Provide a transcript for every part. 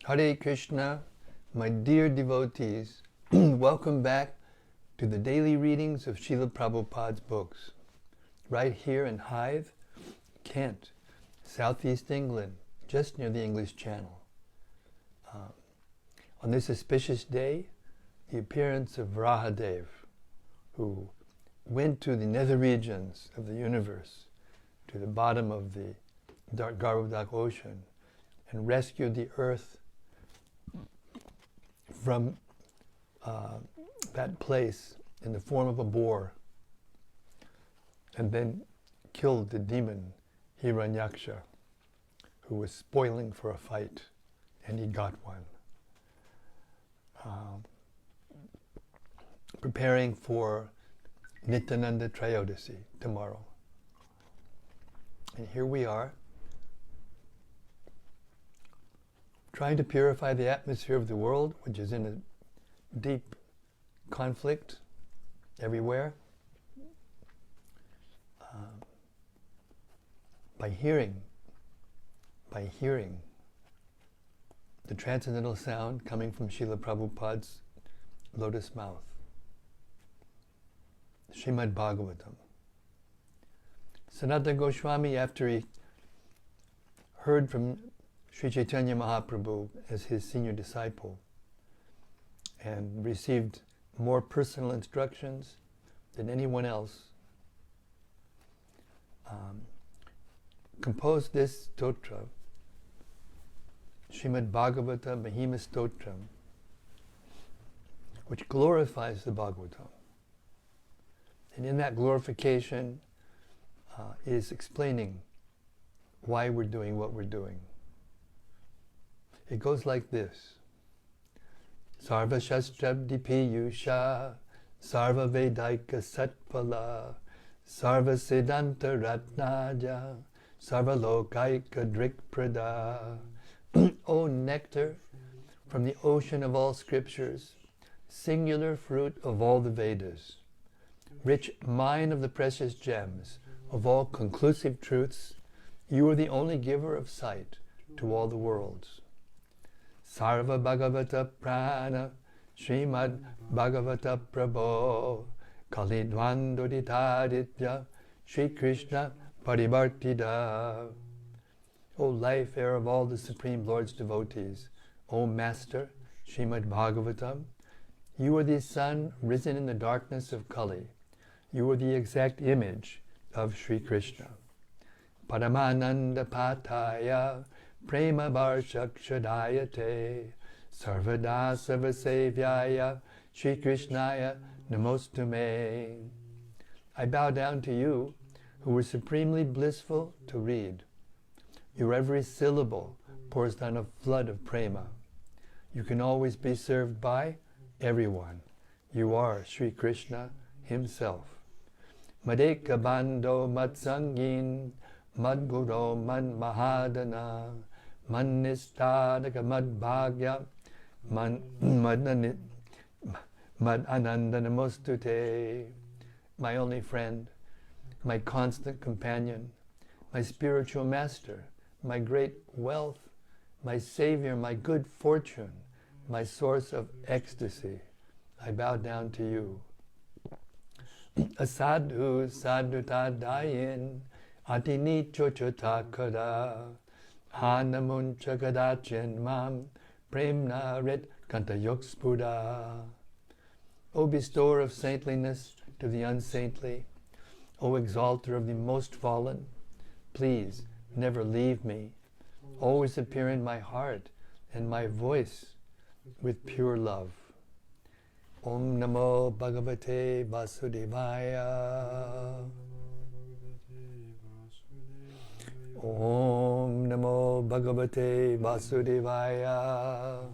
Hare Krishna, my dear devotees, welcome back to the daily readings of Srila Prabhupada's books, right here in Hythe, Kent, southeast England, just near the English Channel. On this auspicious day, the appearance of Varahadev, who went to the nether regions of the universe, to the bottom of the dark ocean, and rescued the earth from that place in the form of a boar, and then killed the demon Hiranyaksha, who was spoiling for a fight, and he got one. Preparing for Nityananda Trayodasi tomorrow. And here we are, trying to purify the atmosphere of the world, which is in a deep conflict everywhere, by hearing the transcendental sound coming from Srila Prabhupada's lotus mouth, Śrīmad-Bhāgavatam. Sanatana Goswami, after he heard from Sri Chaitanya Mahaprabhu as his senior disciple and received more personal instructions than anyone else, composed this stotra, Śrīmad-Bhāgavata Mahima Stotram, which glorifies the Bhagavatam. And in that glorification is explaining why we're doing what we're doing. It goes like this. Sarva Shastrabdi Piyusha, Sarva Vedaika Satpala, Sarva Siddhanta Ratnaja, Sarva Lokaika Drikprada. O nectar from the ocean of all scriptures, singular fruit of all the Vedas, rich mine of the precious gems, of all conclusive truths, you are the only giver of sight to all the worlds. Sarva Bhagavata Purāṇa, Śrīmad-Bhāgavata Prabho, Kalidvandoditaditya, Sri Krishna Parivartida. O life air of all the Supreme Lord's devotees, O Master, Śrīmad-Bhāgavatam, you are the sun risen in the darkness of Kali. You are the exact image of Sri Krishna. Paramananda Pataya, Prema Varshakshadayate, Sarvada Sarvasevyaya, Sri Krishnaya Namostume. I bow down to you, who were supremely blissful to read. Your every syllable pours down a flood of prema. You can always be served by everyone. You are Sri Krishna himself. Madeka Bando Matsangin, Madguru Man Mahadana, Man Nistadaka Madbhagya, Mad Anandana Mostute. My only friend, my constant companion, my spiritual master, my great wealth, my savior, my good fortune, my source of ecstasy. I bow down to you. Asadhu sadhutadayin, atini chochotakada, hanamuncha gadachin mam, premna rit kantayokspudha. O bestower of saintliness to the unsaintly, O exalter of the most fallen, please never leave me. Always appear in my heart and my voice with pure love. Om Namo Bhagavate Vasudevaya. Om Namo Bhagavate Vasudevaya.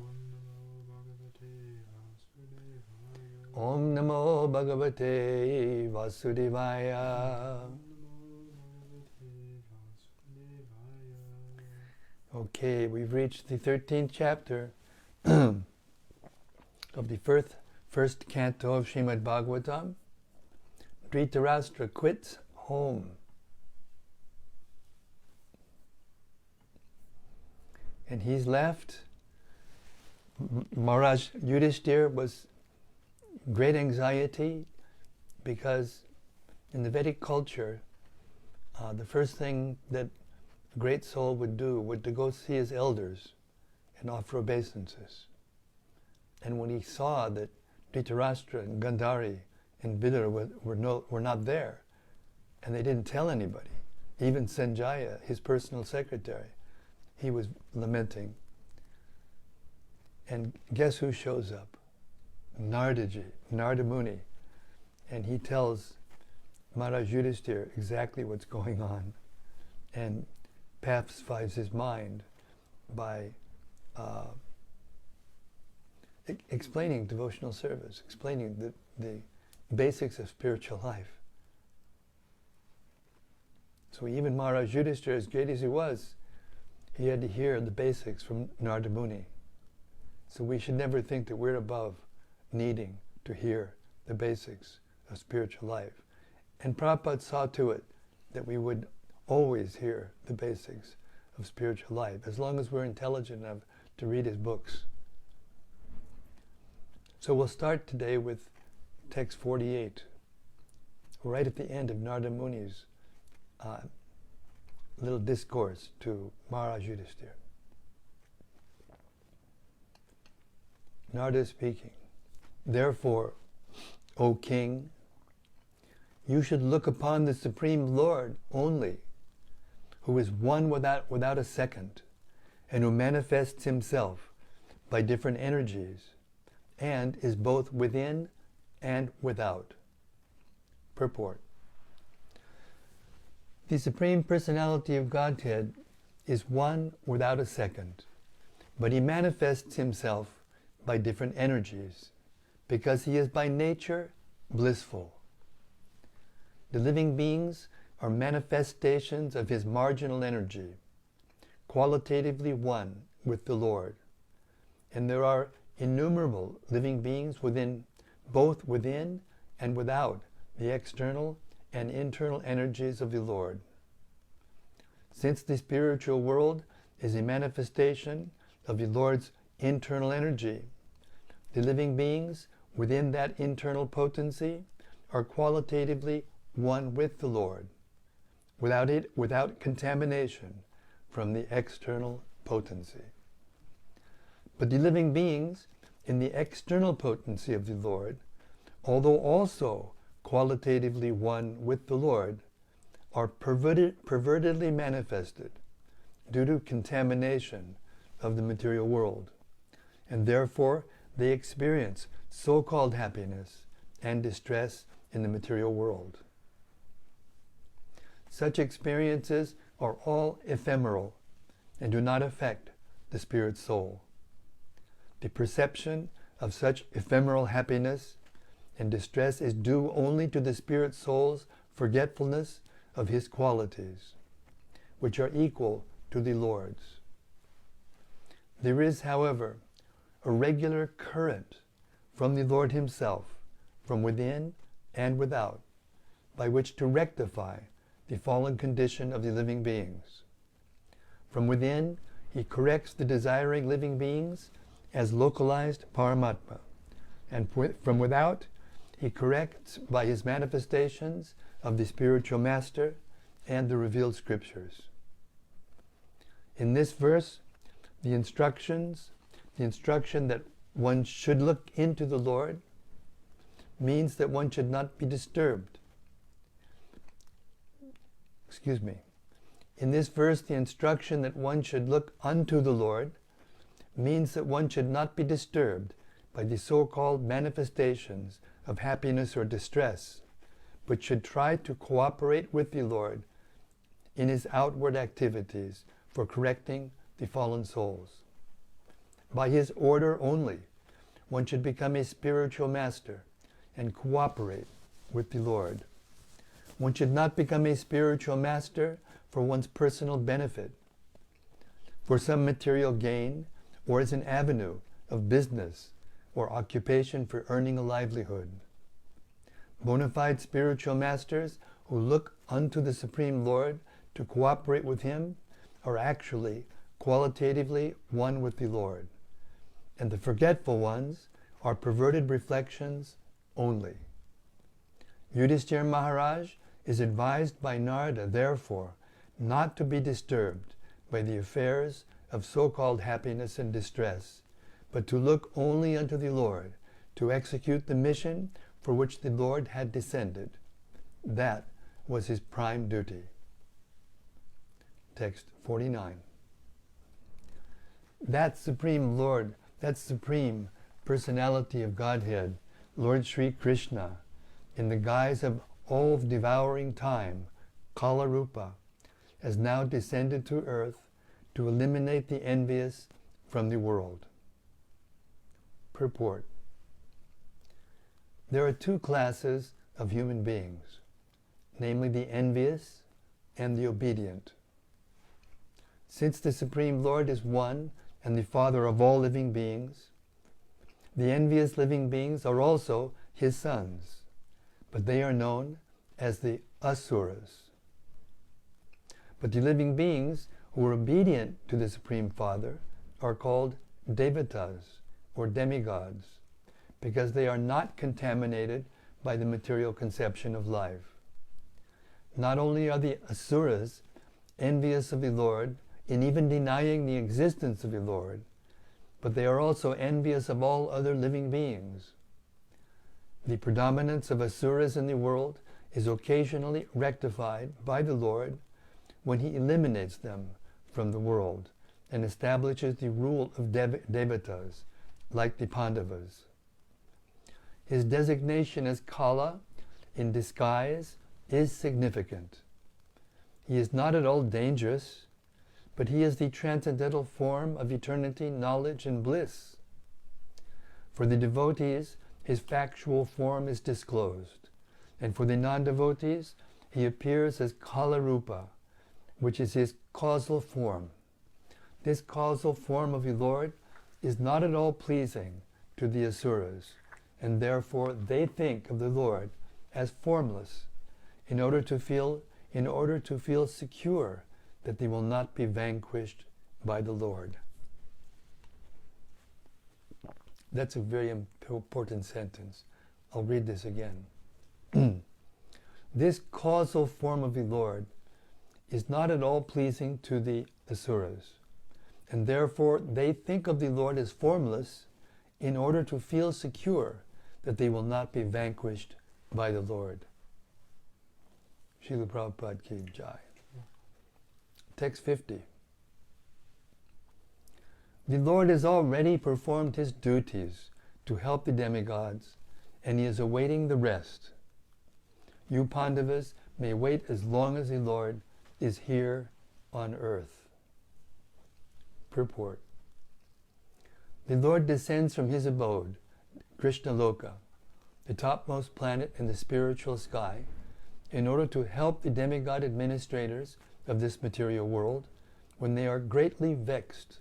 Om Namo Bhagavate Vasudevaya. Okay, we've reached the 13th chapter of the first canto of Śrīmad-Bhāgavatam. Dhṛtarāṣṭra quits home. and he's left. Maharaj Yudhishthira was great anxiety because in the Vedic culture, the first thing that a great soul would do would to go see his elders and offer obeisances. And when he saw that Dhṛtarāṣṭra and Gandhari and Vidura were not there, and they didn't tell anybody, even Sanjaya, his personal secretary, he was lamenting. And guess who shows up? Naradaji, Narada Muni. And he tells Maharaj Yudhishthira exactly what's going on and pacifies his mind by explaining devotional service, explaining the basics of spiritual life. So even Maharaj Yudhishthira, as great as he was, he had to hear the basics from Narada Muni. So we should never think that we're above needing to hear the basics of spiritual life. And Prabhupada saw to it that we would always hear the basics of spiritual life, as long as we're intelligent enough to read his books. So we'll start today with text 48, right at the end of Narada Muni's little discourse to Maharaj Yudhishthira. Narada speaking. Therefore, O King, you should look upon the Supreme Lord only, who is one without a second, and who manifests himself by different energies, and is both within and without. Purport. The Supreme Personality of Godhead is one without a second, but he manifests himself by different energies, because he is by nature blissful. The living beings are manifestations of his marginal energy, qualitatively one with the Lord. And there are innumerable living beings both within and without the external and internal energies of the Lord. Since the spiritual world is a manifestation of the Lord's internal energy, the living beings within that internal potency are qualitatively one with the Lord, without contamination from the external potency. But the living beings in the external potency of the Lord, although also qualitatively one with the Lord, are pervertedly manifested due to contamination of the material world, and therefore they experience so-called happiness and distress in the material world. Such experiences are all ephemeral and do not affect the spirit soul. The perception of such ephemeral happiness and distress is due only to the spirit soul's forgetfulness of his qualities, which are equal to the Lord's. There is, however, a regular current from the Lord himself, from within and without, by which to rectify the fallen condition of the living beings. From within, he corrects the desiring living beings as localized Paramatma, and from without, he corrects by his manifestations of the spiritual master and the revealed scriptures. In this verse, the instruction that one should look into the Lord means that one should not be disturbed. In this verse, the instruction that one should look unto the Lord means that one should not be disturbed by the so-called manifestations of happiness or distress, but should try to cooperate with the Lord in his outward activities for correcting the fallen souls. By his order only, one should become a spiritual master and cooperate with the Lord. One should not become a spiritual master for one's personal benefit, for some material gain, or as an avenue of business or occupation for earning a livelihood. Bona fide spiritual masters who look unto the Supreme Lord to cooperate with him are actually qualitatively one with the Lord, and the forgetful ones are perverted reflections only. Yudhishthira Maharaj is advised by Narada, therefore, not to be disturbed by the affairs of so-called happiness and distress, but to look only unto the Lord, to execute the mission for which the Lord had descended. That was his prime duty. Text 49. That Supreme Lord, that Supreme Personality of Godhead, Lord Sri Krishna, in the guise of all-devouring time, Kala Rupa, has now descended to earth to eliminate the envious from the world. Purport. There are two classes of human beings, namely the envious and the obedient. Since the Supreme Lord is one and the Father of all living beings, the envious living beings are also his sons, but they are known as the asuras. But the living beings who are obedient to the Supreme Father are called devatas, or demigods, because they are not contaminated by the material conception of life. Not only are the asuras envious of the Lord in even denying the existence of the Lord, but they are also envious of all other living beings. The predominance of asuras in the world is occasionally rectified by the Lord when he eliminates them from the world and establishes the rule of devatas, like the Pandavas. His designation as Kala, in disguise, is significant. He is not at all dangerous, but he is the transcendental form of eternity, knowledge, and bliss. For the devotees, his factual form is disclosed, and for the non-devotees, he appears as Kala Rupa, which is his causal form. This causal form of the Lord is not at all pleasing to the asuras, and therefore they think of the Lord as formless, in order to feel secure that they will not be vanquished by the Lord. That's a very important sentence. I'll read this again. This causal form of the Lord is not at all pleasing to the asuras, and therefore they think of the Lord as formless in order to feel secure that they will not be vanquished by the Lord. Srila Prabhupada Ki Jai. Text 50. The Lord has already performed his duties to help the demigods, and he is awaiting the rest. You Pandavas may wait as long as the Lord is here on earth. Purport. The Lord descends from his abode, Krishna Loka, the topmost planet in the spiritual sky, in order to help the demigod administrators of this material world when they are greatly vexed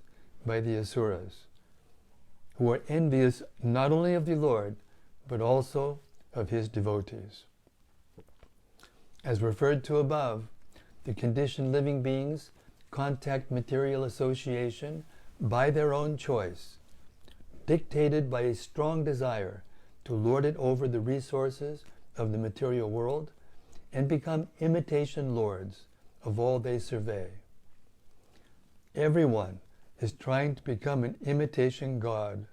by the asuras, who are envious not only of the Lord, but also of his devotees. As referred to above, the conditioned living beings contact material association by their own choice, dictated by a strong desire to lord it over the resources of the material world and become imitation lords of all they survey. Everyone is trying to become an imitation God.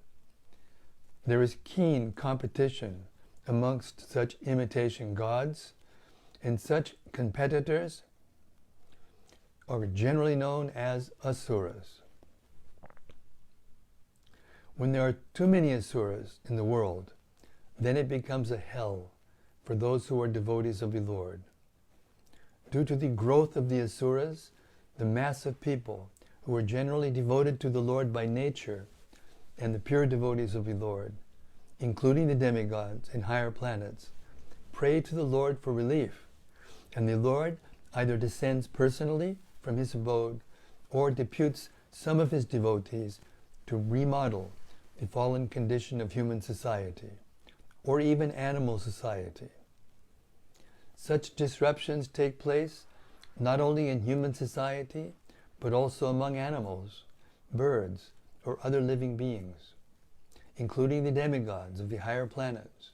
There is keen competition amongst such imitation gods, and such competitors are generally known as asuras. When there are too many asuras in the world, then it becomes a hell for those who are devotees of the Lord. Due to the growth of the asuras, the mass of people who are generally devoted to the Lord by nature and the pure devotees of the Lord, including the demigods and higher planets, pray to the Lord for relief, and the Lord either descends personally from his abode or deputes some of his devotees to remodel the fallen condition of human society, or even animal society. Such disruptions take place not only in human society, but also among animals, birds, or other living beings, including the demigods of the higher planets.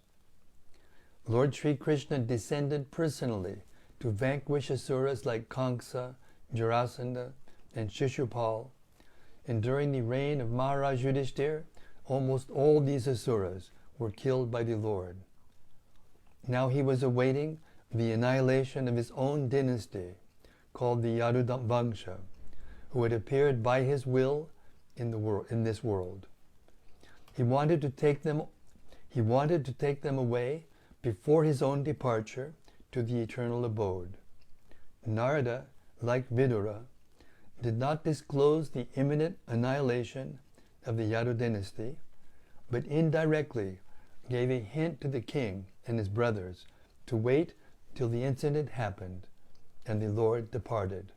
Lord Sri Krishna descended personally to vanquish asuras like Kamsa, Jarasandha, and Shishupal, and during the reign of Maharaj Yudhishthira, almost all these asuras were killed by the Lord. Now he was awaiting the annihilation of his own dynasty, called the Yadu-Vangsha, who had appeared by his will in this world. He wanted to take them away before his own departure to the eternal abode. Narada, like Vidura, did not disclose the imminent annihilation of the Yadu dynasty, but indirectly gave a hint to the king and his brothers to wait till the incident happened and the Lord departed.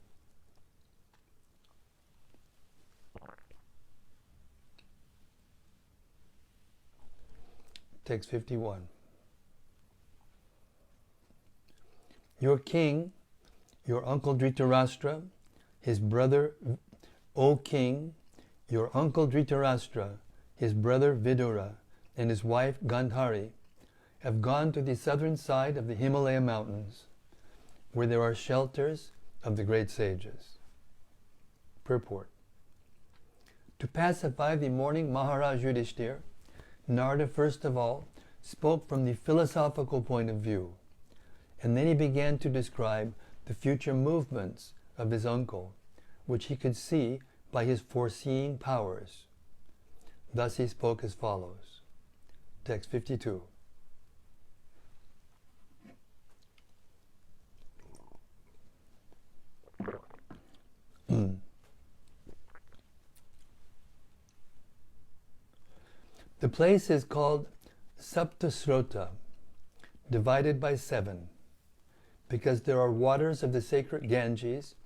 Text 51. Your king, your uncle Dhṛtarāṣṭra, his brother, O king, your uncle Dhṛtarāṣṭra, his brother Vidura, and his wife Gandhari have gone to the southern side of the Himalaya mountains, where there are shelters of the great sages. Purport. To pacify the mourning Maharaj Yudhishthira, Narada first of all spoke from the philosophical point of view, and then he began to describe the future movements of his uncle, which he could see by his foreseeing powers. Thus he spoke as follows. Text 52. The place is called Saptasrota, divided by 7, because there are waters of the sacred Ganges,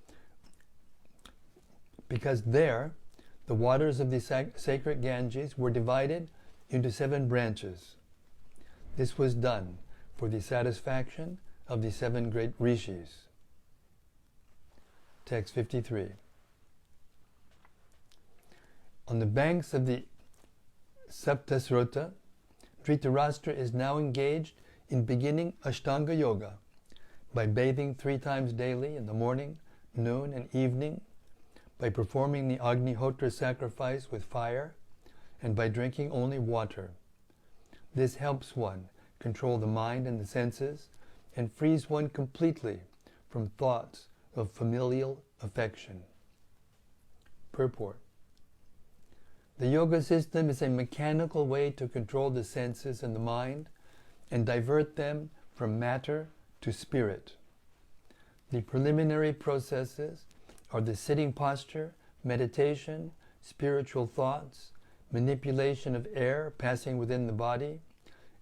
because there the waters of the sacred Ganges were divided into 7 branches. This was done for the satisfaction of the 7 great rishis. Text 53. On the banks of the Saptasrota, Dhṛtarāṣṭra is now engaged in beginning Ashtanga Yoga by bathing 3 times daily in the morning, noon, and evening, by performing the Agnihotra sacrifice with fire, and by drinking only water. This helps one control the mind and the senses, and frees one completely from thoughts of familial affection. Purport. The yoga system is a mechanical way to control the senses and the mind and divert them from matter to spirit. The preliminary processes are the sitting posture, meditation, spiritual thoughts, manipulation of air passing within the body,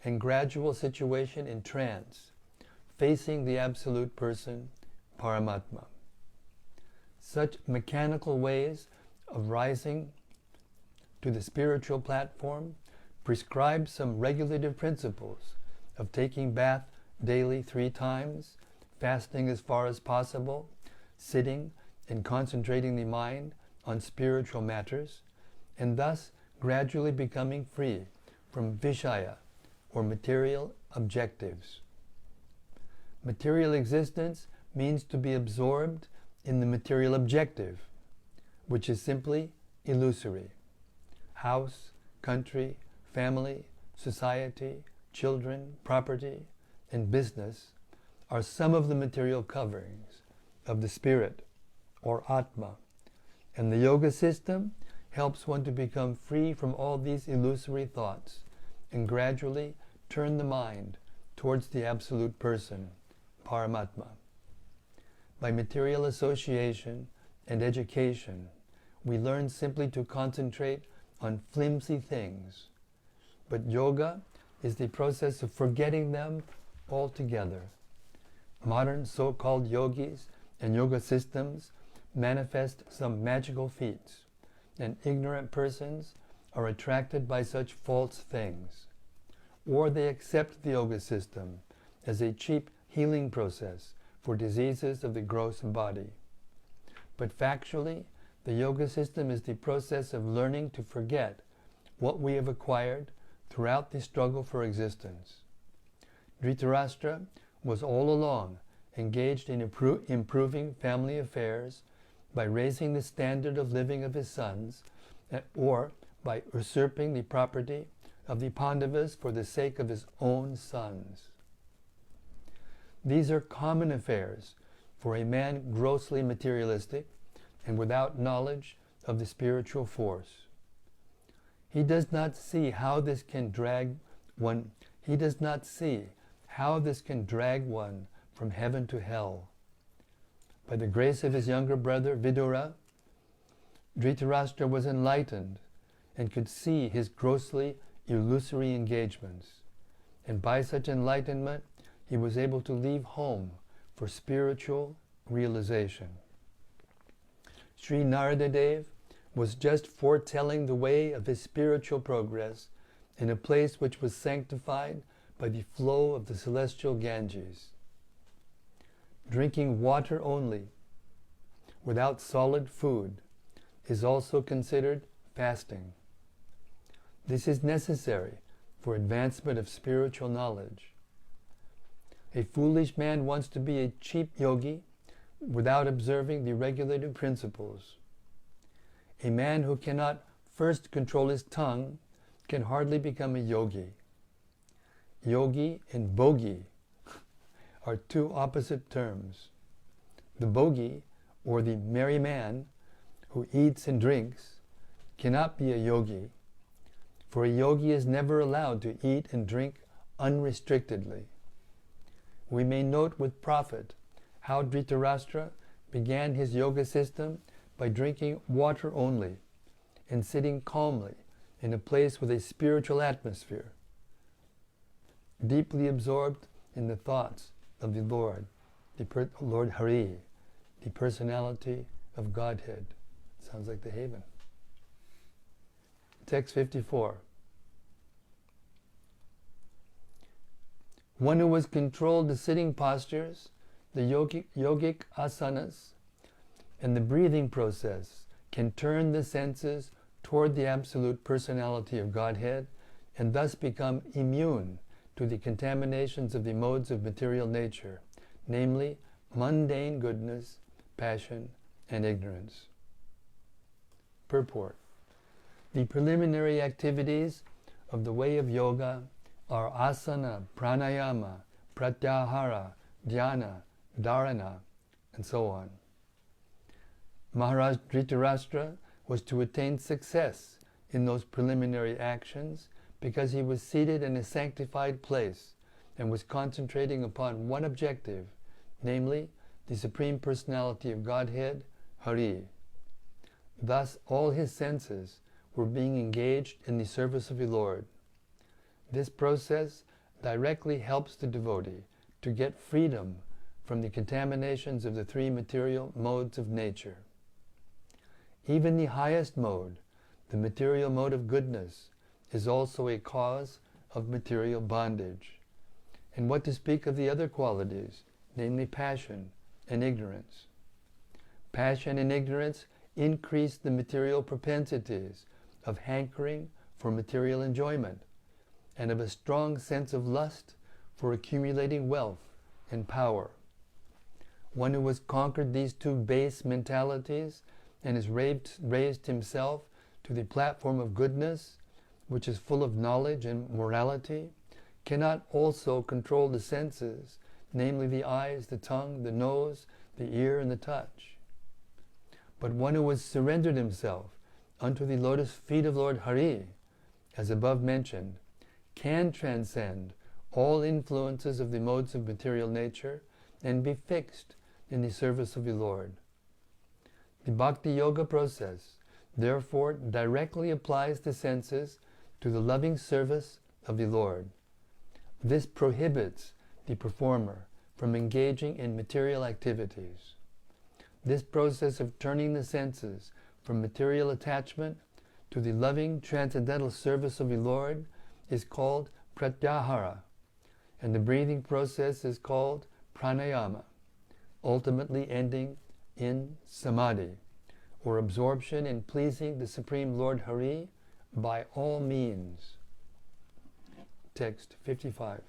and gradual situation in trance, facing the absolute person, Paramatma. Such mechanical ways of rising to the spiritual platform prescribe some regulative principles of taking bath daily 3 times, fasting as far as possible, sitting and concentrating the mind on spiritual matters, and thus gradually becoming free from vishaya, or material objectives. Material existence means to be absorbed in the material objective, which is simply illusory. House, country, family, society, children, property, and business are some of the material coverings of the spirit, or Atma, and the yoga system helps one to become free from all these illusory thoughts and gradually turn the mind towards the absolute person, Paramatma. By material association and education, we learn simply to concentrate on flimsy things, but yoga is the process of forgetting them altogether. Modern so-called yogis and yoga systems manifest some magical feats, and ignorant persons are attracted by such false things, or they accept the yoga system as a cheap healing process for diseases of the gross body. But factually, The yoga system is the process of learning to forget what we have acquired throughout the struggle for existence. Dhṛtarāṣṭra was all along engaged in improving family affairs by raising the standard of living of his sons, or by usurping the property of the Pandavas for the sake of his own sons. These are common affairs for a man grossly materialistic and without knowledge of the spiritual force. He does not see how this can drag one. He does not see how this can drag one from heaven to hell. By the grace of his younger brother Vidura, Dhṛtarāṣṭra was enlightened and could see his grossly illusory engagements. And by such enlightenment, he was able to leave home for spiritual realization. Sri Narada was just foretelling the way of his spiritual progress in a place which was sanctified by the flow of the celestial Ganges. Drinking water only, without solid food, is also considered fasting. This is necessary for advancement of spiritual knowledge. A foolish man wants to be a cheap yogi without observing the regulative principles. A man who cannot first control his tongue can hardly become a yogi. Yogi and bogi are two opposite terms. The bogi, or the merry man who eats and drinks, cannot be a yogi, for a yogi is never allowed to eat and drink unrestrictedly. We may note with profit how Dhṛtarāṣṭra began his yoga system by drinking water only and sitting calmly in a place with a spiritual atmosphere, deeply absorbed in the thoughts of the Lord, Lord Hari, the personality of Godhead. Sounds like the Haven. Text 54. One who has controlled the sitting postures, the yogic asanas, and the breathing process can turn the senses toward the absolute personality of Godhead and thus become immune to the contaminations of the modes of material nature, namely mundane goodness, passion, and ignorance. Purport. The preliminary activities of the way of yoga are asana, pranayama, pratyahara, dhyana, dharana, and so on. Maharaj Dhṛtarāṣṭra was to attain success in those preliminary actions because he was seated in a sanctified place and was concentrating upon one objective, namely the Supreme Personality of Godhead, Hari. Thus all his senses were being engaged in the service of the Lord. This process directly helps the devotee to get freedom from the contaminations of the three material modes of nature. Even the highest mode, the material mode of goodness, is also a cause of material bondage. And what to speak of the other qualities, namely passion and ignorance. Passion and ignorance increase the material propensities of hankering for material enjoyment and of a strong sense of lust for accumulating wealth and power. One who has conquered these two base mentalities and has raised himself to the platform of goodness, which is full of knowledge and morality, cannot also control the senses, namely the eyes, the tongue, the nose, the ear, and the touch. But one who has surrendered himself unto the lotus feet of Lord Hari, as above mentioned, can transcend all influences of the modes of material nature and be fixed in the service of the Lord. The Bhakti Yoga process, therefore, directly applies the senses to the loving service of the Lord. This prohibits the performer from engaging in material activities. This process of turning the senses from material attachment to the loving transcendental service of the Lord is called pratyahara, and the breathing process is called pranayama, ultimately ending in samadhi, or absorption in pleasing the Supreme Lord Hari by all means. Text 55.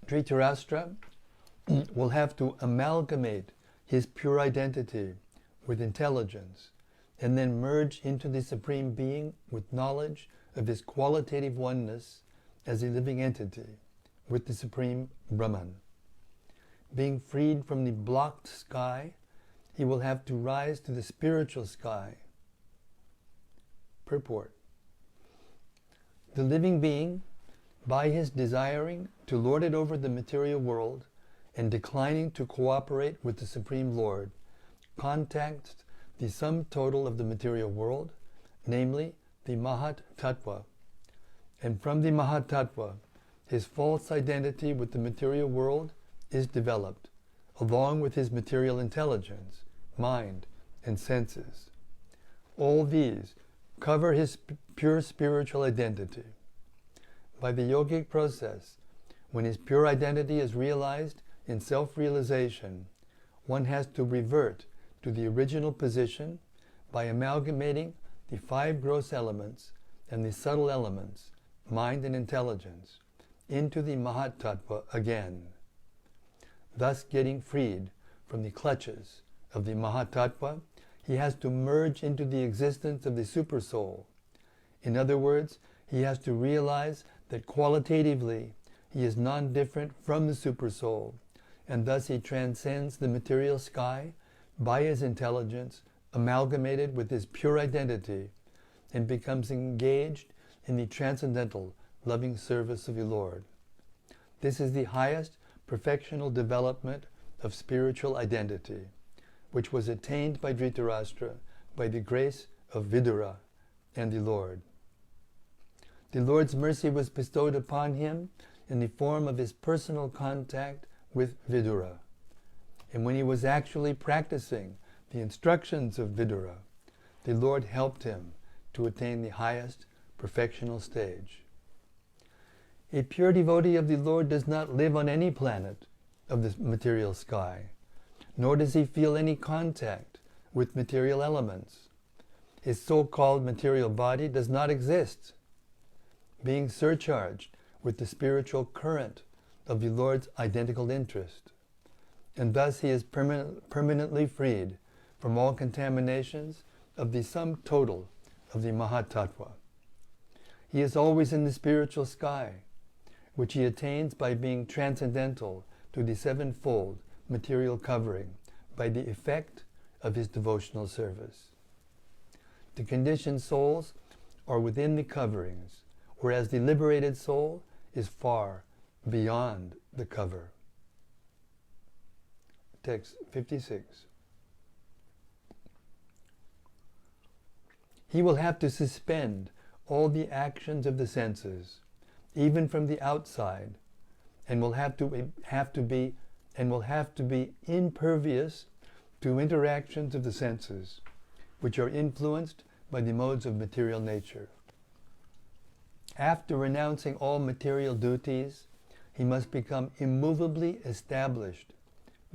Dhṛtarāṣṭra will have to amalgamate his pure identity with intelligence and then merge into the Supreme Being with knowledge of his qualitative oneness as a living entity with the Supreme Brahman. Being freed from the blocked sky, he will have to rise to the spiritual sky. Purport. The living being, by his desiring to lord it over the material world and declining to cooperate with the Supreme Lord, contacts the sum total of the material world, namely the Mahat Tattva. And from the Mahat Tattva, his false identity with the material world is developed, along with his material intelligence, mind, and senses. All these cover his pure spiritual identity. By the yogic process, when his pure identity is realized in self-realization, one has to revert to the original position by amalgamating the 5 gross elements and the subtle elements, mind and intelligence, into the Mahat Tattva again, thus getting freed from the clutches of the Mahat Tattva. He has to merge into the existence of the Supersoul. In other words, he has to realize that qualitatively he is non-different from the Supersoul, and thus he transcends the material sky by his intelligence amalgamated with his pure identity and becomes engaged in the transcendental loving service of the Lord. This is the highest perfectional development of spiritual identity, which was attained by Dhṛtarāṣṭra by the grace of Vidura and the Lord. The Lord's mercy was bestowed upon him in the form of his personal contact with Vidura. And when he was actually practicing the instructions of Vidura, the Lord helped him to attain the highest perfectional stage. A pure devotee of the Lord does not live on any planet of the material sky, nor does he feel any contact with material elements. His so-called material body does not exist, being surcharged with the spiritual current of the Lord's identical interest. And thus he is permanently freed from all contaminations of the sum total of the Mahat Tattva. He is always in the spiritual sky, which he attains by being transcendental to the 7-fold material covering by the effect of his devotional service. The conditioned souls are within the coverings, whereas the liberated soul is far beyond the cover. Text 56. He will have to suspend all the actions of the senses, even from the outside, and will have to be impervious to interactions of the senses, which are influenced by the modes of material nature. After renouncing all material duties, he must become immovably established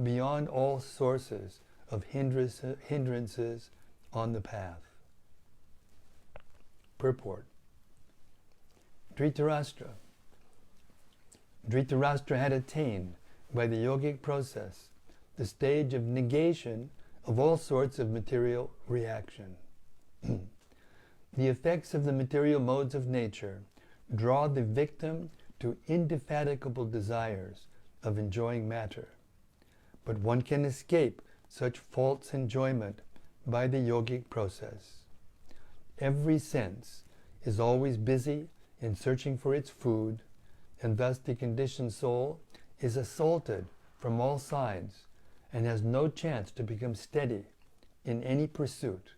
beyond all sources of hindrances on the path. Purport. Dhṛtarāṣṭra had attained, by the yogic process, the stage of negation of all sorts of material reaction. The effects of the material modes of nature draw the victim to indefatigable desires of enjoying matter. But one can escape such false enjoyment by the yogic process. Every sense is always busy in searching for its food, and thus the conditioned soul is assaulted from all sides and has no chance to become steady in any pursuit.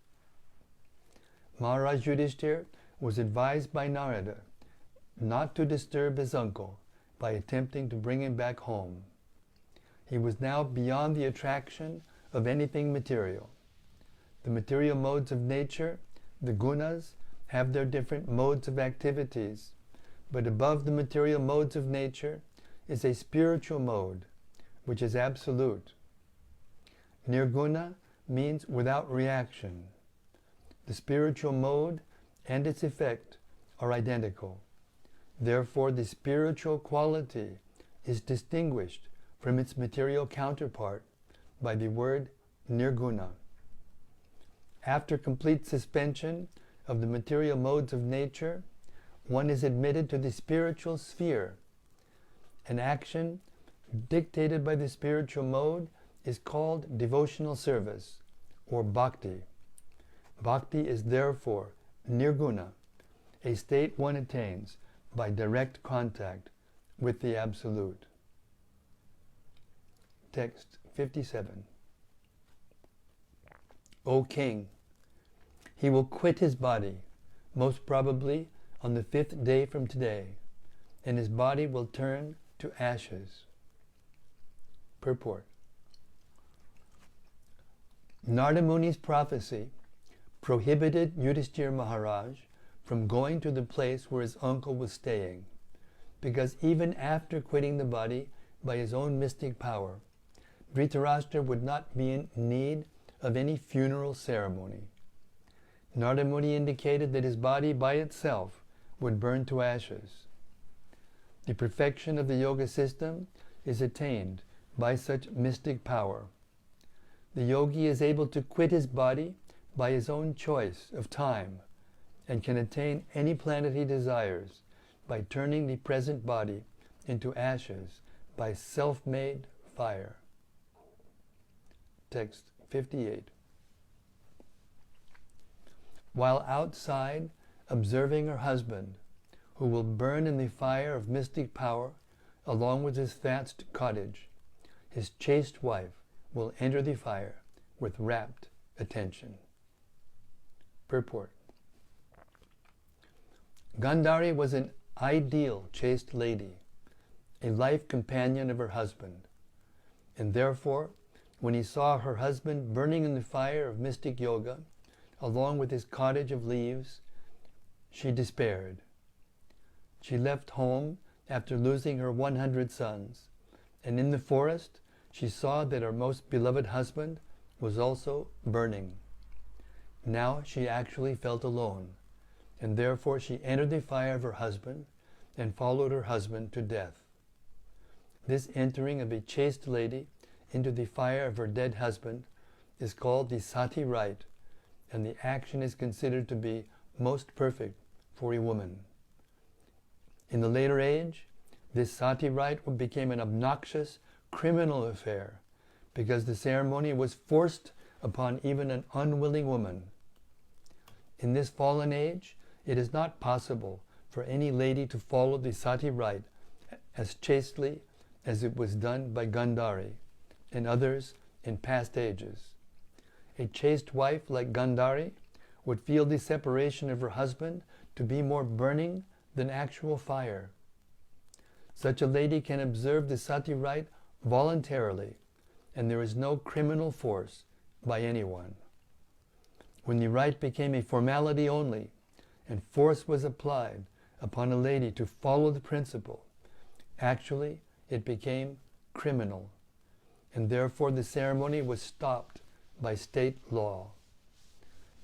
Maharaj Yudhishthira was advised by Narada not to disturb his uncle by attempting to bring him back home. He was now beyond the attraction of anything material. The material modes of nature, the gunas, have their different modes of activities, but above the material modes of nature is a spiritual mode, which is absolute. Nirguna means without reaction. The spiritual mode and its effect are identical. Therefore, the spiritual quality is distinguished from its material counterpart by the word nirguna. After complete suspension of the material modes of nature, one is admitted to the spiritual sphere. An action dictated by the spiritual mode is called devotional service, or bhakti. Bhakti is therefore nirguna, a state one attains by direct contact with the Absolute. Text 57. O King, he will quit his body, most probably on the 5th day from today, and his body will turn to ashes. Purport. Narada Muni's prophecy prohibited Yudhishthira Maharaj from going to the place where his uncle was staying, because even after quitting the body by his own mystic power, Dhṛtarāṣṭra would not be in need of any funeral ceremony. Narada Muni indicated that his body by itself would burn to ashes. The perfection of the yoga system is attained by such mystic power. The yogi is able to quit his body by his own choice of time and can attain any planet he desires by turning the present body into ashes by self-made fire. Text 58. While outside observing her husband, who will burn in the fire of mystic power along with his thatched cottage, his chaste wife will enter the fire with rapt attention. Purport. Gandhari was an ideal chaste lady, a life companion of her husband, and therefore, when he saw her husband burning in the fire of mystic yoga, along with his cottage of leaves, she despaired. She left home after losing her 100 sons, and in the forest she saw that her most beloved husband was also burning. Now she actually felt alone, and therefore she entered the fire of her husband and followed her husband to death. This entering of a chaste lady into the fire of her dead husband is called the sati rite, and the action is considered to be most perfect for a woman. In the later age, this sati rite became an obnoxious criminal affair because the ceremony was forced upon even an unwilling woman. In this fallen age, it is not possible for any lady to follow the sati rite as chastely as it was done by Gandhari and others in past ages. A chaste wife like Gandhari would feel the separation of her husband to be more burning than actual fire. Such a lady can observe the sati rite voluntarily, and there is no criminal force by anyone. When the rite became a formality only, and force was applied upon a lady to follow the principle, actually it became criminal, and therefore the ceremony was stopped by state law.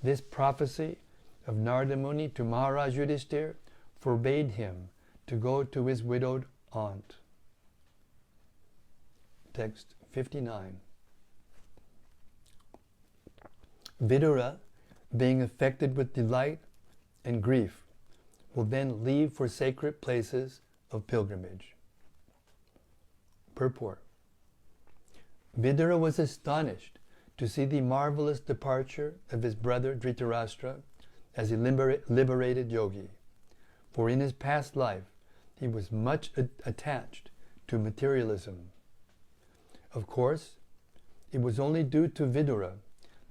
This prophecy of Narada Muni to Maharaj Yudhishthira forbade him to go to his widowed aunt. Text 59. Vidura, being affected with delight and grief, will then leave for sacred places of pilgrimage. Purport. Vidura was astonished to see the marvelous departure of his brother Dhṛtarāṣṭra as a liberated yogi, for in his past life he was much attached to materialism. Of course, it was only due to Vidura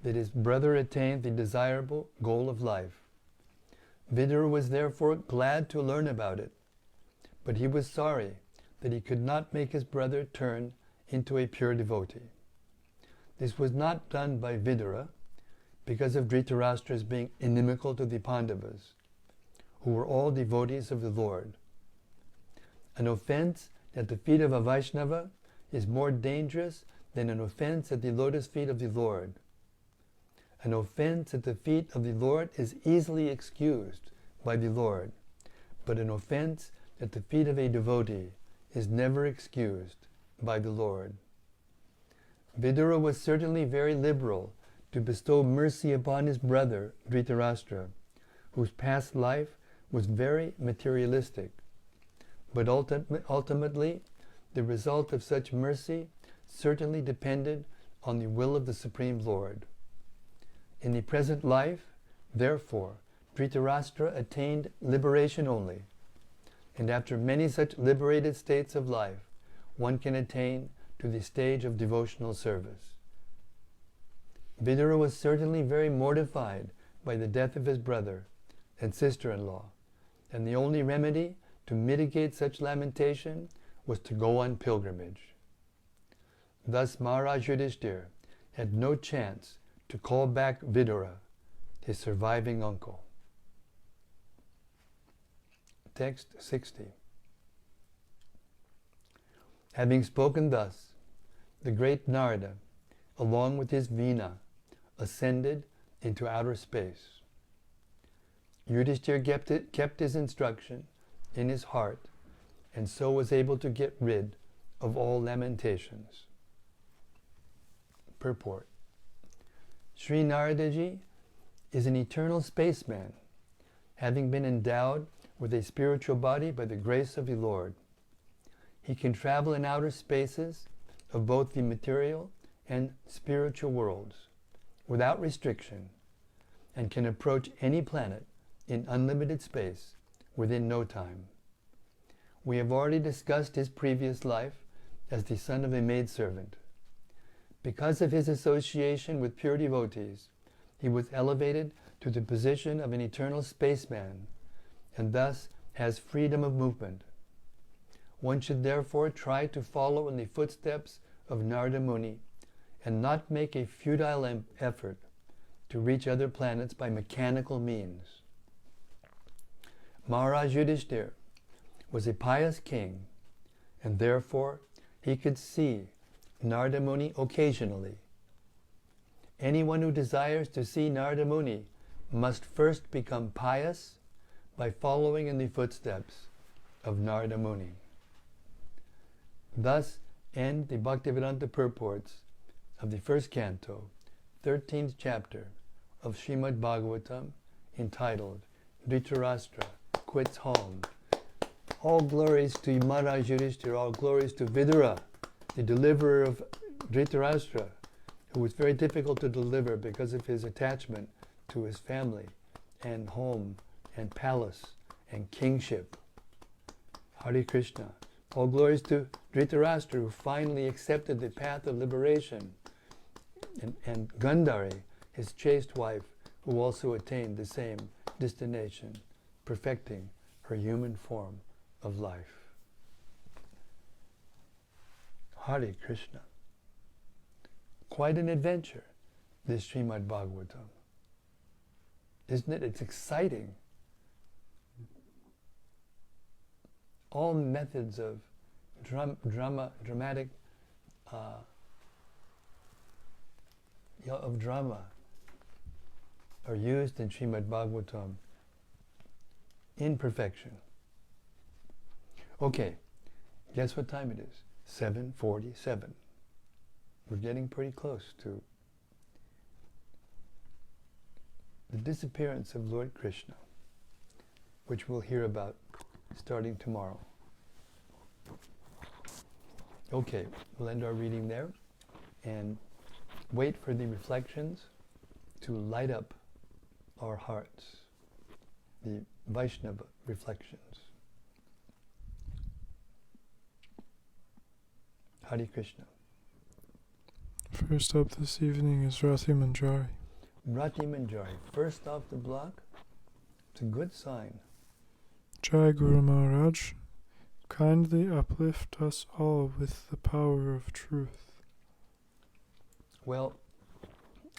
that his brother attained the desirable goal of life. Vidura was therefore glad to learn about it, but he was sorry that he could not make his brother turn into a pure devotee. This was not done by Vidura because of Dhṛtarāṣṭra's being inimical to the Pandavas, who were all devotees of the Lord. An offense at the feet of a Vaishnava is more dangerous than an offense at the lotus feet of the Lord. An offense at the feet of the Lord is easily excused by the Lord, but an offense at the feet of a devotee is never excused by the Lord. Vidura was certainly very liberal to bestow mercy upon his brother Dhṛtarāṣṭra, whose past life was very materialistic. But ultimately, the result of such mercy certainly depended on the will of the Supreme Lord. In the present life, therefore, Dhṛtarāṣṭra attained liberation only, and after many such liberated states of life, one can attain to the stage of devotional service. Vidura was certainly very mortified by the death of his brother and sister-in-law, and the only remedy to mitigate such lamentation was to go on pilgrimage. Thus Maharaj Yudhishthira had no chance to call back Vidura, his surviving uncle. Text 60. Having spoken thus, the great Narada, along with his Veena, ascended into outer space. Yudhishthira kept his instruction in his heart, and so was able to get rid of all lamentations. Purport. Sri Naradaji is an eternal spaceman, having been endowed with a spiritual body by the grace of the Lord. He can travel in outer spaces of both the material and spiritual worlds without restriction, and can approach any planet in unlimited space within no time. We have already discussed his previous life as the son of a maidservant. Because of his association with pure devotees, he was elevated to the position of an eternal spaceman, and thus has freedom of movement. One should therefore try to follow in the footsteps of Narada Muni and not make a futile effort to reach other planets by mechanical means. Maharaj Yudhishthira was a pious king, and therefore he could see Narada Muni occasionally. Anyone who desires to see Narada Muni must first become pious by following in the footsteps of Narada Muni. Thus end the Bhaktivedanta purports of the first canto, 13th chapter of Śrīmad-Bhāgavatam, entitled Dhṛtarāṣṭra Quits Home. All glories to Maharaj Yudhishthira, all glories to Vidura, the deliverer of Dhṛtarāṣṭra, who was very difficult to deliver because of his attachment to his family and home and palace and kingship. Hare Krishna. All glories to Dhṛtarāṣṭra, who finally accepted the path of liberation, and Gandhari, his chaste wife, who also attained the same destination, perfecting her human form of life. Hare Krishna. Quite an adventure, this Śrīmad-Bhāgavatam. Isn't it? It's exciting. All methods of dramatic drama are used in Śrīmad-Bhāgavatam in perfection. Okay, guess what time it is? 7:47. We're getting pretty close to the disappearance of Lord Krishna, which we'll hear about starting tomorrow. Okay, we'll end our reading there and wait for the reflections to light up our hearts, the Vaishnava reflections. Hare Krishna. First up this evening is Rati Manjari. Rati Manjari, first off the block. It's a good sign. Jai Guru Maharaj, kindly uplift us all with the power of truth. Well,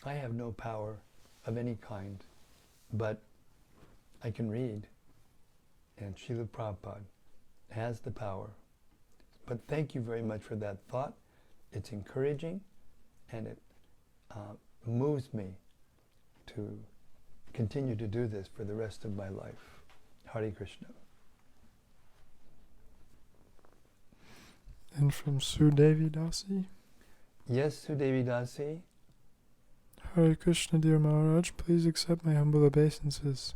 I have no power of any kind, but I can read, And Srila Prabhupada has the power. But thank you very much for that thought. It's encouraging, and it moves me to continue to do this for the rest of my life. Hare Krishna. And from Sudevi Dasi. Yes, Sudevi Dasi. Hare Krishna, dear Maharaj, please accept my humble obeisances.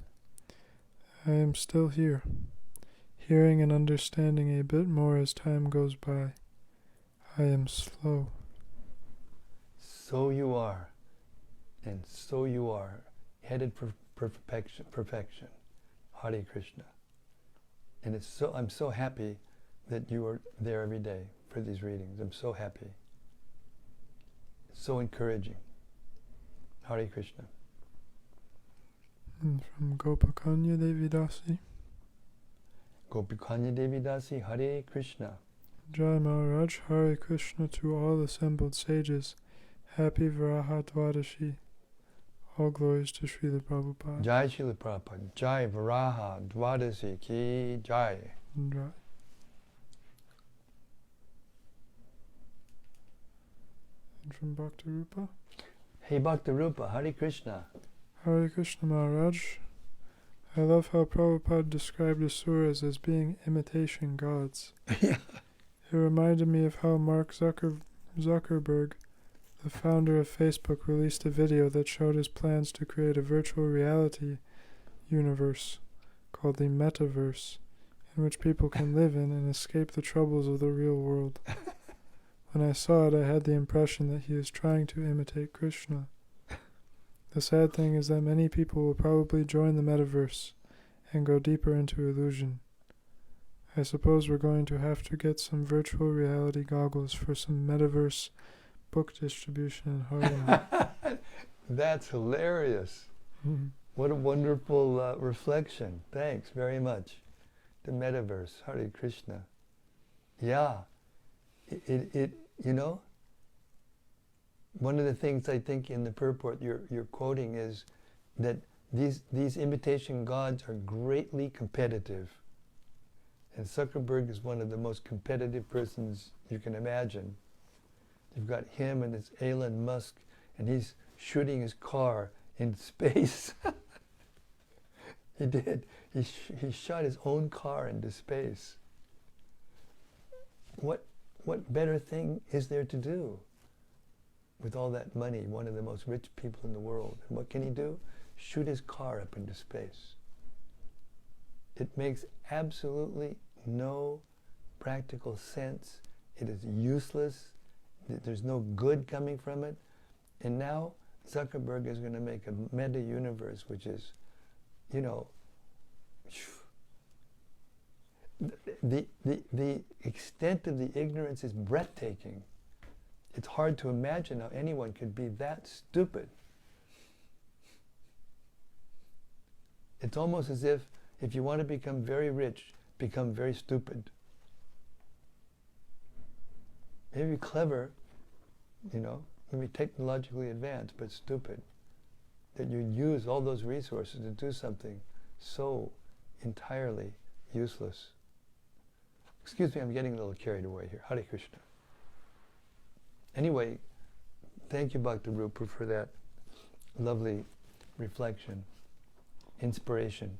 I am still here, hearing and understanding a bit more as time goes by. I am slow. So you are, and so you are, headed for perfection. Hare Krishna. And I'm so happy that you are there every day for these readings. I'm so happy. It's so encouraging. Hare Krishna. And from Gopakanya Devi Dasi. Gopakanya Devi Dasi, Hare Krishna. Jai Maharaj, Hare Krishna to all assembled sages. Happy Varaha Dwadashi. All glories to Srila Prabhupada. Jai Srila Prabhupada. Jai Varaha Dwadashi Ki Jai. Jai. And from Bhakti Rupa. Hey Bhakti Rupa, Hare Krishna. Hare Krishna Maharaj. I love how Prabhupada described asuras as being imitation gods. Yeah. It reminded me of how Mark Zuckerberg, the founder of Facebook, released a video that showed his plans to create a virtual reality universe called the Metaverse, in which people can live in and escape the troubles of the real world. When I saw it, I had the impression that he is trying to imitate Krishna. The sad thing is that many people will probably join the Metaverse and go deeper into illusion. I suppose we're going to have to get some virtual reality goggles for some Metaverse book distribution in Harlem. That's hilarious. Mhm. What a wonderful reflection. Thanks very much. The Metaverse, Hare Krishna. Yeah, it you know, one of the things I think in the purport you're quoting is that these imitation gods are greatly competitive. And Zuckerberg is one of the most competitive persons you can imagine. You've got him and it's Elon Musk, and he's shooting his car into space. He did. He shot his own car into space. What better thing is there to do with all that money? One of the most rich people in the world. And what can he do? Shoot his car up into space. It makes absolutely no practical sense. It is useless. There's no good coming from it. And now Zuckerberg is going to make a meta-universe, which is, you know, the extent of the ignorance is breathtaking. It's hard to imagine how anyone could be that stupid. It's almost as if you want to become very rich, become very stupid. Maybe clever, you know, maybe technologically advanced, but stupid. That you use all those resources to do something so entirely useless. Excuse me, I'm getting a little carried away here. Hare Krishna. Anyway, thank you, Bhakti Rupa, for that lovely reflection, inspiration.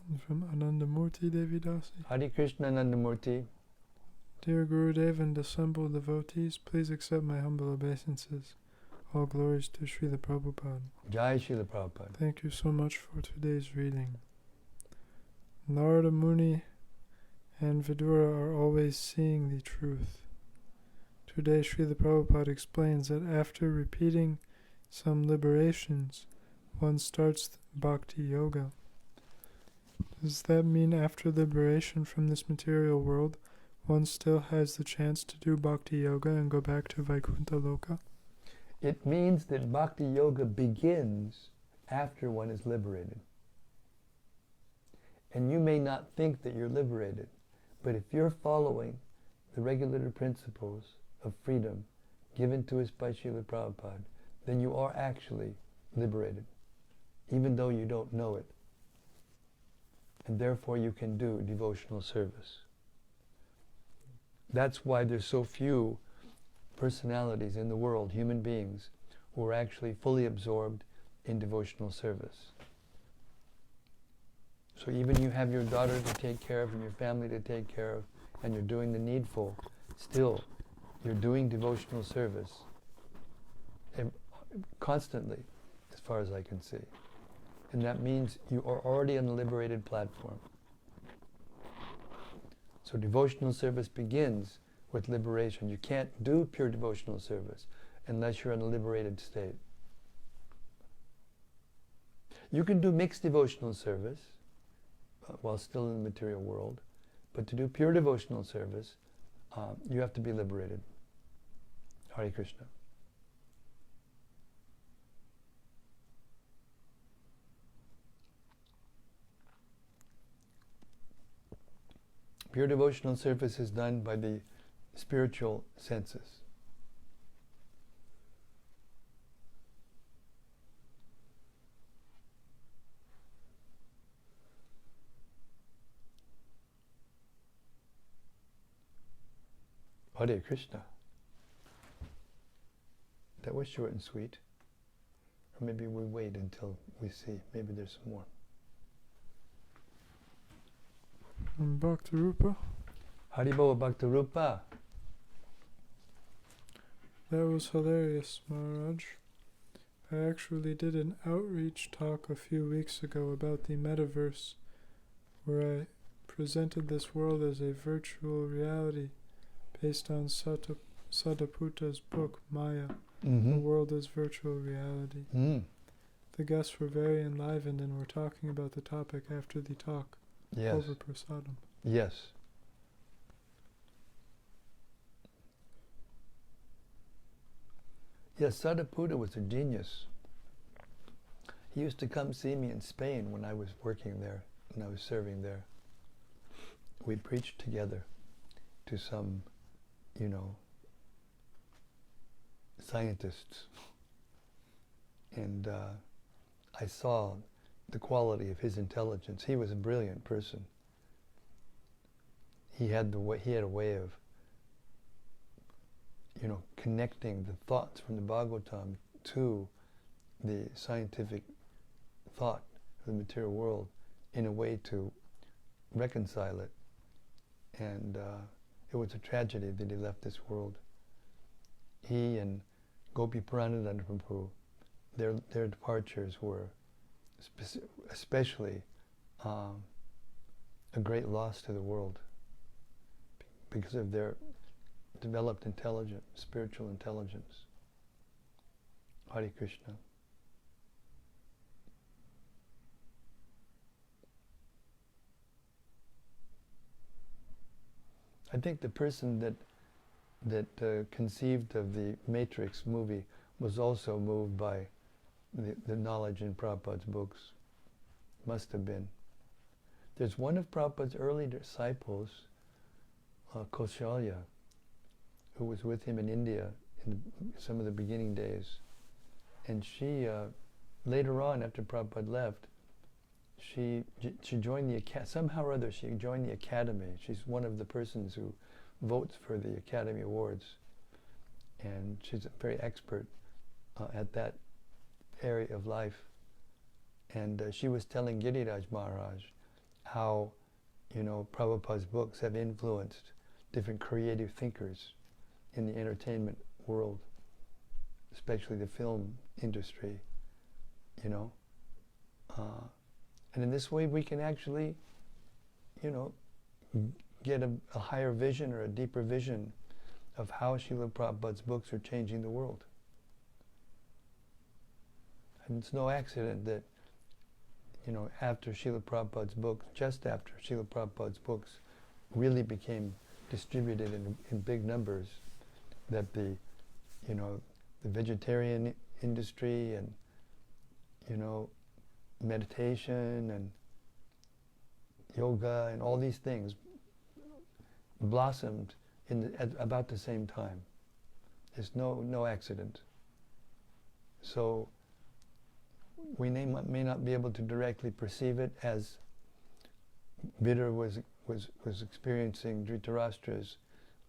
And from Anandamurti Devi Dasi. Hare Krishna, Anandamurti. Dear Gurudev and assembled devotees, please accept my humble obeisances. All glories to Srila Prabhupada. Jai Srila Prabhupada. Thank you so much for today's reading. Narada Muni and Vidura are always seeing the truth. Today Srila Prabhupada explains that after repeating some liberations, one starts Bhakti Yoga. Does that mean after liberation from this material world, one still has the chance to do Bhakti Yoga and go back to Vaikuntha Loka? It means that Bhakti Yoga begins after one is liberated. And you may not think that you're liberated, but if you're following the regulator principles of freedom given to us by Srila Prabhupada, then you are actually liberated. even though you don't know it. And therefore you can do devotional service. That's why there's so few personalities in the world, human beings, who are actually fully absorbed in devotional service. So even you have your daughter to take care of and your family to take care of, and you're doing the needful, still you're doing devotional service constantly, as far as I can see. And that means you are already on the liberated platform. So devotional service begins with liberation. You can't do pure devotional service unless you're in a liberated state. You can do mixed devotional service while still in the material world, but to do pure devotional service, you have to be liberated. Hare Krishna. Pure devotional service is done by the spiritual senses. Hare Krishna. That was short and sweet. Or maybe we wait until we see. Maybe there's some more. Bhakti-rupa. Haribo Bhakti-rupa. That was hilarious, Maharaj. I actually did an outreach talk a few weeks ago about the metaverse, where I presented this world as a virtual reality based on Sataputa's book, Maya, The World as Virtual Reality. The guests were very enlivened and were talking about the topic after the talk. Yes. Over prasadam. Yes. Yes, Sadaputa was a genius. He used to come see me in Spain when I was working there, when I was serving there. We preached together to some, scientists. And I saw the quality of his intelligence. He was a brilliant person. He had a way of, connecting the thoughts from the Bhagavatam to the scientific thought of the material world in a way to reconcile it. And it was a tragedy that he left this world. He and Gopi Purāṇa Prabhu, their departures were especially a great loss to the world because of their developed intelligence, spiritual intelligence. Hare Krishna. I think the person that conceived of the Matrix movie was also moved by the knowledge in Prabhupada's books. Must have been. There's one of Prabhupada's early disciples, Kaushalya, who was with him in India in some of the beginning days. And she, later on, after Prabhupada left, she joined the somehow or other she joined the academy. She's one of the persons who votes for the Academy Awards, and she's a very expert at that area of life. And she was telling Giriraj Maharaj how, Prabhupada's books have influenced different creative thinkers in the entertainment world, especially the film industry, and in this way we can actually, get a higher vision or a deeper vision of how Srila Prabhupada's books are changing the world. And it's no accident that, after Srila Prabhupada's books, just after Srila Prabhupada's books really became distributed in big numbers, that the vegetarian industry and, meditation and yoga and all these things blossomed at about the same time. There's no accident. So we may not be able to directly perceive it, as Vidura was experiencing Dhṛtarāṣṭra's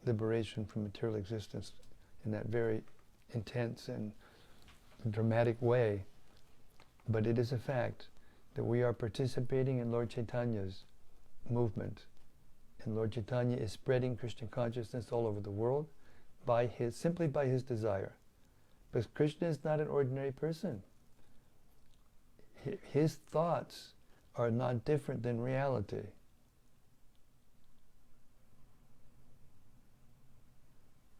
liberation from material existence in that very intense and dramatic way. But it is a fact that we are participating in Lord Chaitanya's movement. And Lord Chaitanya is spreading Krishna consciousness all over the world simply by his desire. Because Krishna is not an ordinary person. His thoughts are not different than reality.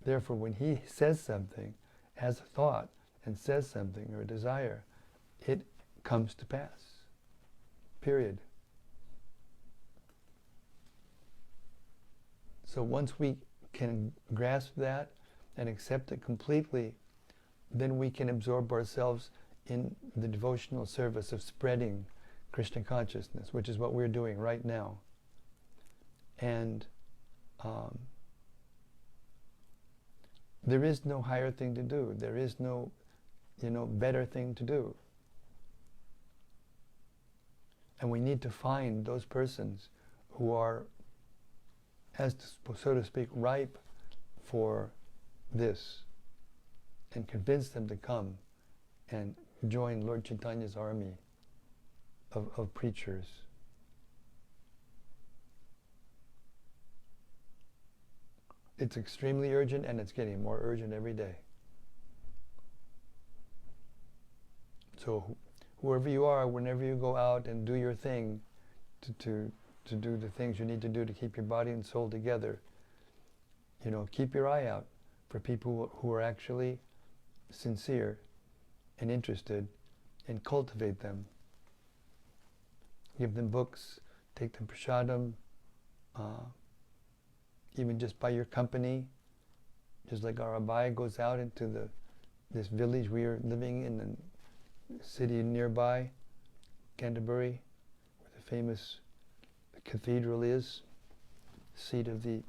Therefore, when he says something, has a thought, and says something or a desire, it comes to pass. Period. So once we can grasp that and accept it completely, then we can absorb ourselves in the devotional service of spreading Krishna consciousness, which is what we're doing right now. And there is no higher thing to do. There is no, better thing to do. And we need to find those persons who are, so to speak, ripe for this, and convince them to come and join Lord Chaitanya's army of preachers. It's extremely urgent, and it's getting more urgent every day. So whoever you are, whenever you go out and do your thing, to do the things you need to do to keep your body and soul together, keep your eye out for people who are actually sincere and interested, and cultivate them. Give them books, take them prasadam, even just by your company. Just like our Abai goes out into this village we are living in, the city nearby, Canterbury, where the famous cathedral is, seat of the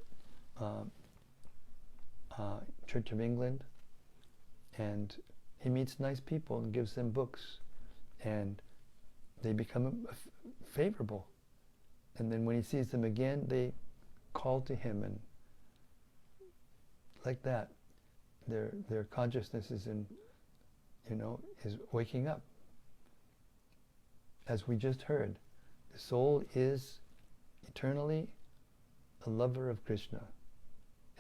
Church of England, and he meets nice people and gives them books, and they become favorable. And then when he sees them again, they call to him, and like that, their consciousness is is waking up. As we just heard, the soul is eternally a lover of Krishna.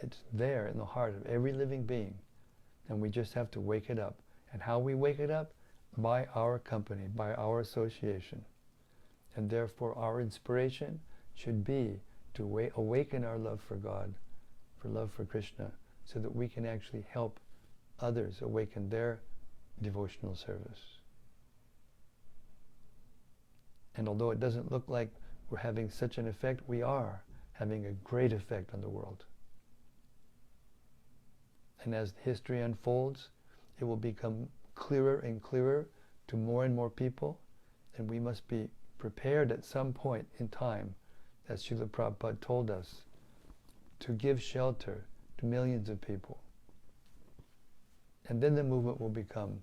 It's there in the heart of every living being, and we just have to wake it up. And how we wake it up? By our company, by our association. And therefore our inspiration should be to awaken our love for God, for love for Krishna, so that we can actually help others awaken their devotional service. And although it doesn't look like we're having such an effect, we are having a great effect on the world. And as history unfolds, it will become clearer and clearer to more and more people, and we must be prepared at some point in time, as Srila Prabhupada told us, to give shelter to millions of people. And then the movement will become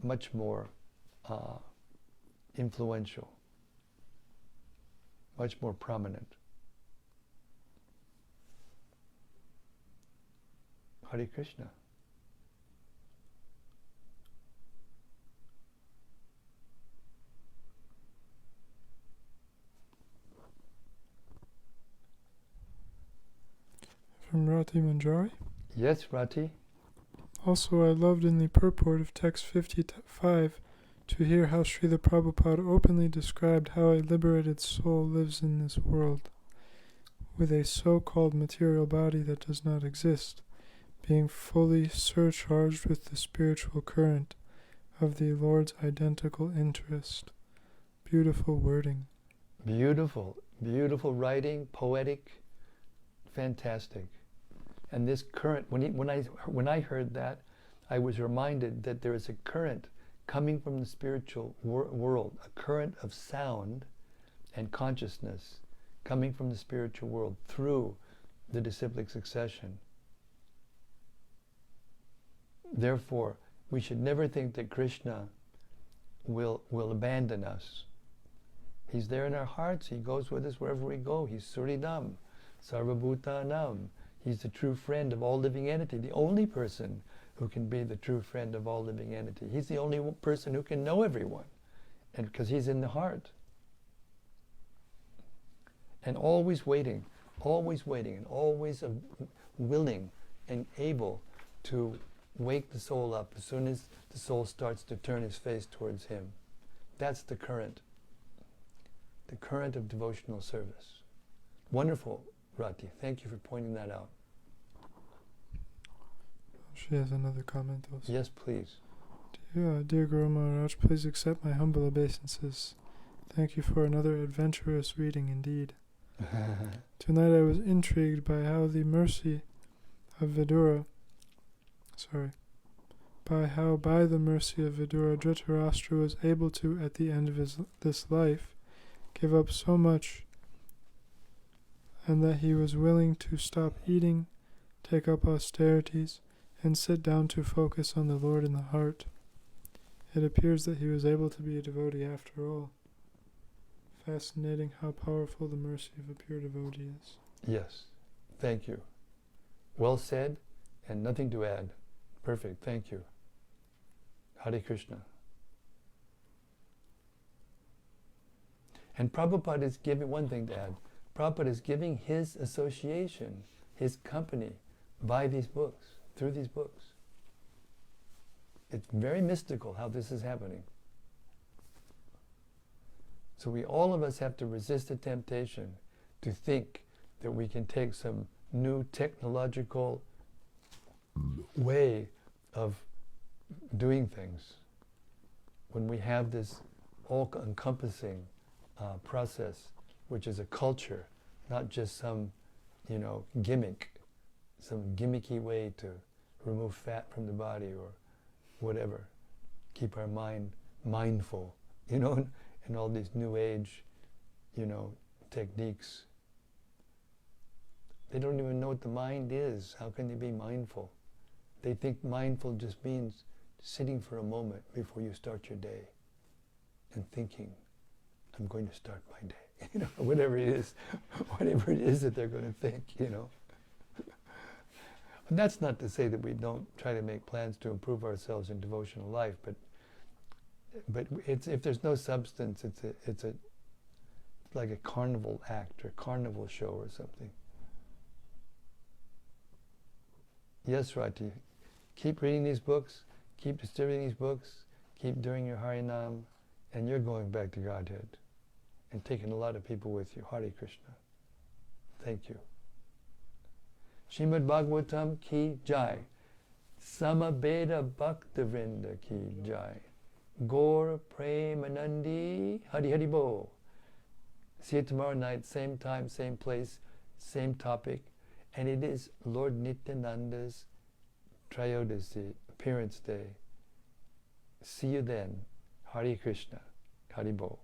much more influential, much more prominent. Hare Krishna. From Rati Manjari. Yes, Rati. Also, I loved in the purport of text 55 to hear how Srila Prabhupada openly described how a liberated soul lives in this world, with a so-called material body that does not exist, being fully surcharged with the spiritual current of the Lord's identical interest. Beautiful wording. Beautiful, beautiful writing, poetic, fantastic. And this current, when I heard that, I was reminded that there is a current coming from the spiritual world, a current of sound and consciousness coming from the spiritual world through the disciplic succession. Therefore, we should never think that Krishna will abandon us. He's there in our hearts. He goes with us wherever we go. He's Suridam, Sarvabhutanam. He's the true friend of all living entity, the only person who can be the true friend of all living entity. He's the only person who can know everyone, and because he's in the heart. And always waiting, and always willing and able to wake the soul up as soon as the soul starts to turn his face towards him. That's the current of devotional service. Wonderful, Rati. Thank you for pointing that out. She has another comment also. Yes, please. Dear Guru Maharaj, please accept my humble obeisances. Thank you for another adventurous reading indeed. Tonight I was intrigued by how by the mercy of Vidura, Dhṛtarāṣṭra was able to, at the end of this life, give up so much, and that he was willing to stop eating, take up austerities, and sit down to focus on the Lord in the heart. It appears that he was able to be a devotee after all. Fascinating how powerful the mercy of a pure devotee is. Yes, thank you. Well said, and nothing to add. Perfect, thank you. Hare Krishna. And Prabhupada is giving, one thing to add, Prabhupada is giving his association, his company, by these books, through these books. It's very mystical how this is happening. So all of us have to resist the temptation to think that we can take some new technological way of doing things when we have this all-encompassing process, which is a culture, not just some, gimmick, some gimmicky way to remove fat from the body or whatever, keep our mind mindful, and all these new age, techniques. They don't even know what the mind is. How can they be mindful? They think mindful just means sitting for a moment before you start your day and thinking, I'm going to start my day, whatever it is that they're going to think, And that's not to say that we don't try to make plans to improve ourselves in devotional life, but it's, if there's no substance, it's like a carnival act or carnival show or something. Yes, Rati. Keep reading these books, keep distributing these books, keep doing your Harinam, and you're going back to Godhead and taking a lot of people with you. Hare Krishna. Thank you. Śrīmad-Bhāgavatam ki jai. Samabeda Bhaktivinoda ki jai. Gaur Premanandi Hari Hari Bo. See you tomorrow night, same time, same place, same topic. And it is Lord Nityananda's Trayodasi, appearance day. See you then. Hare Krishna. Hari Bo.